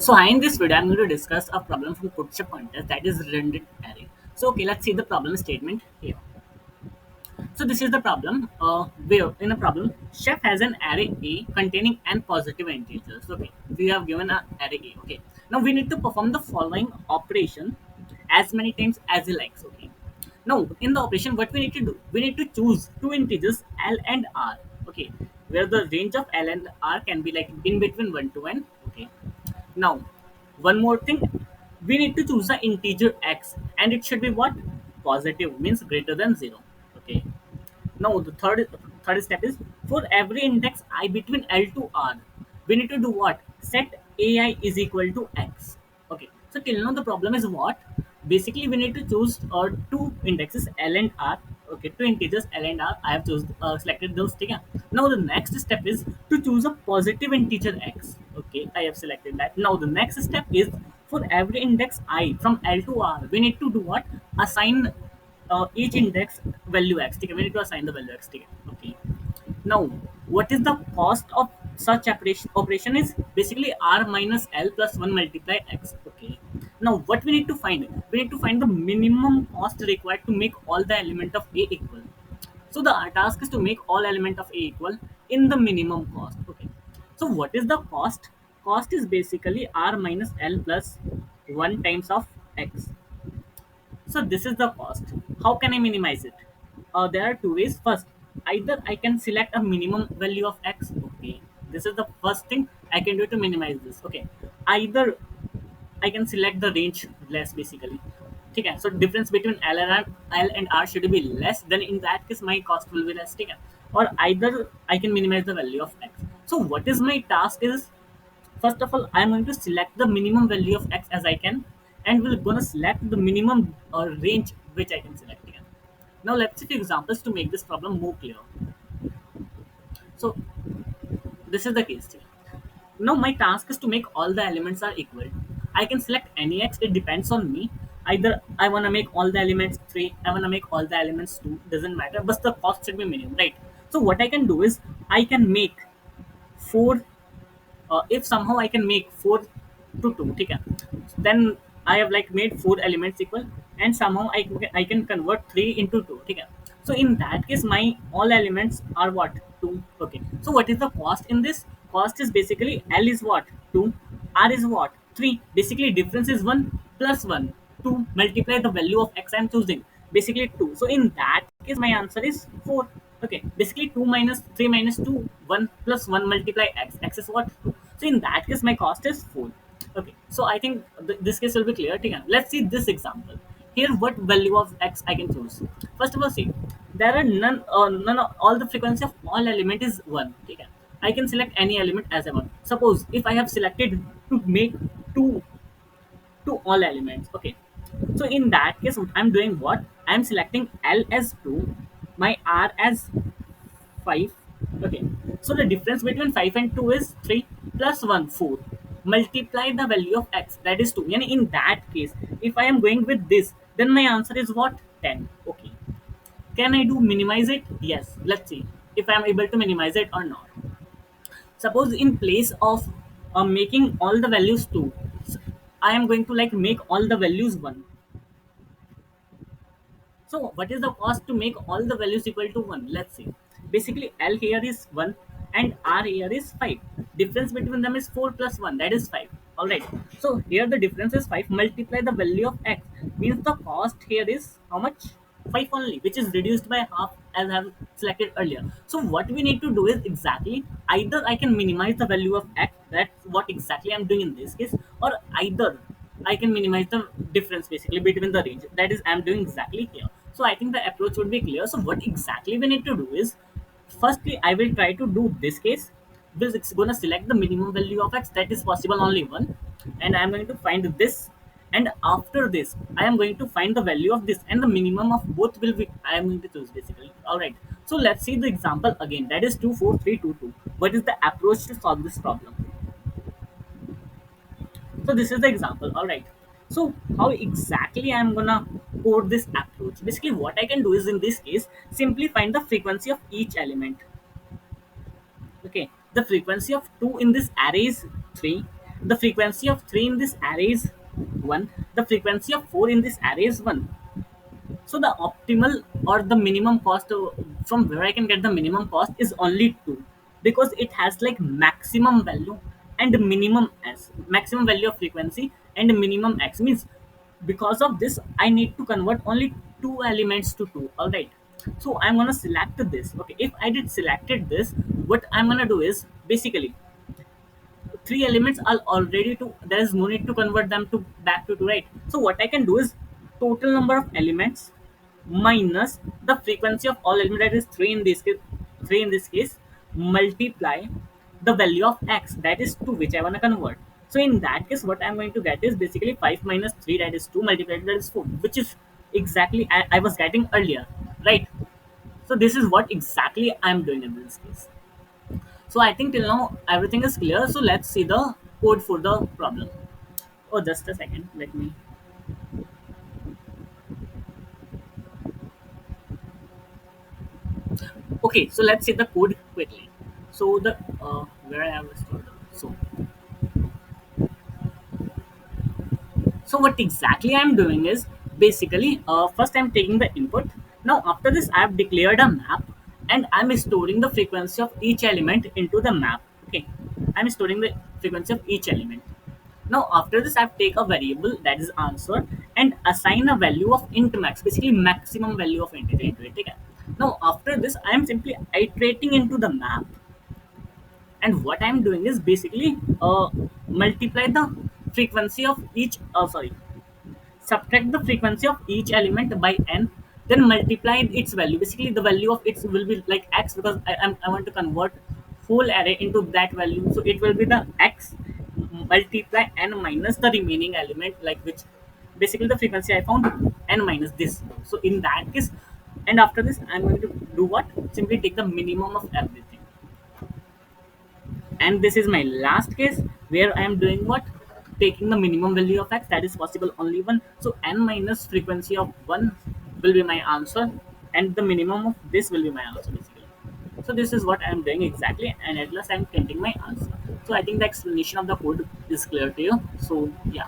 So in this video, I'm going to discuss a problem from Bootstrap contest that is redundant array. So okay, let's see the problem statement here. So this is the problem. Where in the problem, chef has an array A containing n positive integers. Okay, we have given an array A. Okay, now we need to perform the following operation as many times as he likes. Okay, now in the operation, what we need to do? We need to choose two integers L and R. Okay, where the range of L and R can be like in between 1 to n. Okay, now, one more thing, we need to choose the integer x, and it should be what? Positive means greater than 0. Okay. Now, the third step is for every index I between L to R, we need to do what? Set AI is equal to x. Okay. So till now the problem is what? Basically, we need to choose two indexes L and R. Okay, two integers L and R. I have selected those. Okay. Now the next step is to choose a positive integer x. Okay, I have selected that. Now the next step is for every index I from L to R, we need to do what? Assign each index value x. Okay, we need to assign the value x. Okay. Now, what is the cost of such operation is basically r minus l plus 1 multiply x. Okay. Now, what we need to find? We need to find the minimum cost required to make all the element of a equal. So the task is to make all element of a equal in the minimum cost. Okay. So what is the cost? Cost is basically r minus l plus 1 times of x. So this is the cost. How can I minimize it? There are two ways. First, either I can select a minimum value of x. Okay, this is the first thing I can do to minimize this. Okay, either I can select the range less basically. Okay, so difference between L and R should be less. Then in that case, my cost will be less. Okay, or either I can minimize the value of x. So what is my task is first of all, I'm going to select the minimum value of x as I can, and we're gonna select the minimum range which I can select again. Now let's see few examples to make this problem more clear. So this is the case here. Now my task is to make all the elements are equal. I can select any x. It depends on me. Either I wanna make all the elements 3, I wanna make all the elements 2. Doesn't matter, but the cost should be minimum, right? So what I can do is I can make 4 if somehow I can make 4 to 2, okay, then I have like made 4 elements equal, and somehow I can convert 3 into 2, okay. So in that case, my all elements are what? 2, okay. So what is the cost in this? Cost is basically L is what? 2, R is what? 3. Basically, difference is 1 plus 1. 2 multiply the value of x I'm choosing. Basically 2. So in that case, my answer is 4. Okay. Basically 2 minus 3 minus 2, 1 plus 1 multiply x. X is what? 2. So in that case, my cost is 4. Okay. So I think this case will be clear. Okay. Let's see this example. Here, what value of x I can choose? First of all, see, there are none of all the frequency of all element is 1. Okay. I can select any element as I want. Suppose if I have selected to make 2 to all elements. Okay. So in that case, I'm doing what? I'm selecting L as 2, my R as 5. Okay. So the difference between 5 and 2 is 3 plus 1, 4. Multiply the value of x, that is 2. And in that case, if I am going with this, then my answer is what? 10. Okay. Can I do minimize it? Yes. Let's see if I am able to minimize it or not. Suppose in place of making all the values 2, I am going to like make all the values 1. So what is the cost to make all the values equal to 1? Let's see. Basically L here is 1 and R here is 5. Difference between them is 4 plus 1, that is 5. Alright. So here the difference is 5. Multiply the value of x. Means the cost here is how much? 5 only, which is reduced by half as I have selected earlier. So what we need to do is exactly either I can minimize the value of x, that's what exactly I'm doing in this case, or either I can minimize the difference basically between the range. That is I'm doing exactly here. So I think the approach would be clear. So what exactly we need to do is firstly I will try to do this case. Because it's gonna select the minimum value of x that is possible only one, and I'm going to find this, and after this I am going to find the value of this, and the minimum of both will be I am going to choose basically. Alright. So let's see the example again. That is 2 4 3 2 2. What is the approach to solve this problem? So this is the example. All right. So how exactly I'm gonna code this approach? Basically, what I can do is in this case simply find the frequency of each element. Okay. The frequency of 2 in this array is 3. The frequency of 3 in this array is 1. The frequency of 4 in this array is 1. So the optimal or the minimum cost from where I can get the minimum cost is only 2, because it has like maximum value and minimum s, maximum value of frequency and minimum x, means because of this I need to convert only two elements to 2. All right. So I'm gonna select this. Okay, if I did selected this, what I'm gonna do is basically three elements are already two. There is no need to convert them to back to two, right? So what I can do is total number of elements minus the frequency of all elements, that is three in this case, multiply the value of x, that is 2, which I want to convert. So in that case, what I'm going to get is basically 5 minus 3, that is 2, multiplied, that is 4, which is exactly I was getting earlier, right? So this is what exactly I'm doing in this case. So I think till now everything is clear. So let's see the code for the problem. Oh, just a second. Let me. Okay, so let's see the code quickly. So the where I have stored. So what exactly I'm doing is basically first I'm taking the input. Now after this I've declared a map and I'm storing the frequency of each element into the map. Okay, I'm storing the frequency of each element. Now after this I've take a variable, that is answer, and assign a value of int max, basically maximum value of integer into it. Okay? Now after this I am simply iterating into the map, and what I'm doing is basically multiply the frequency of each sorry, subtract the frequency of each element by n, then multiply its value, basically the value of it will be like x, because I want to convert whole array into that value, so it will be the x multiply n minus the remaining element, like which basically the frequency I found, n minus this. So in that case, and after this I'm going to do what, simply take the minimum of everything. And this is my last case where I am doing what, taking the minimum value of x, that is possible only one. So n minus frequency of 1 will be my answer, and the minimum of this will be my answer basically. So this is what I am doing exactly, and at last I am printing my answer. So I think the explanation of the code is clear to you. So yeah.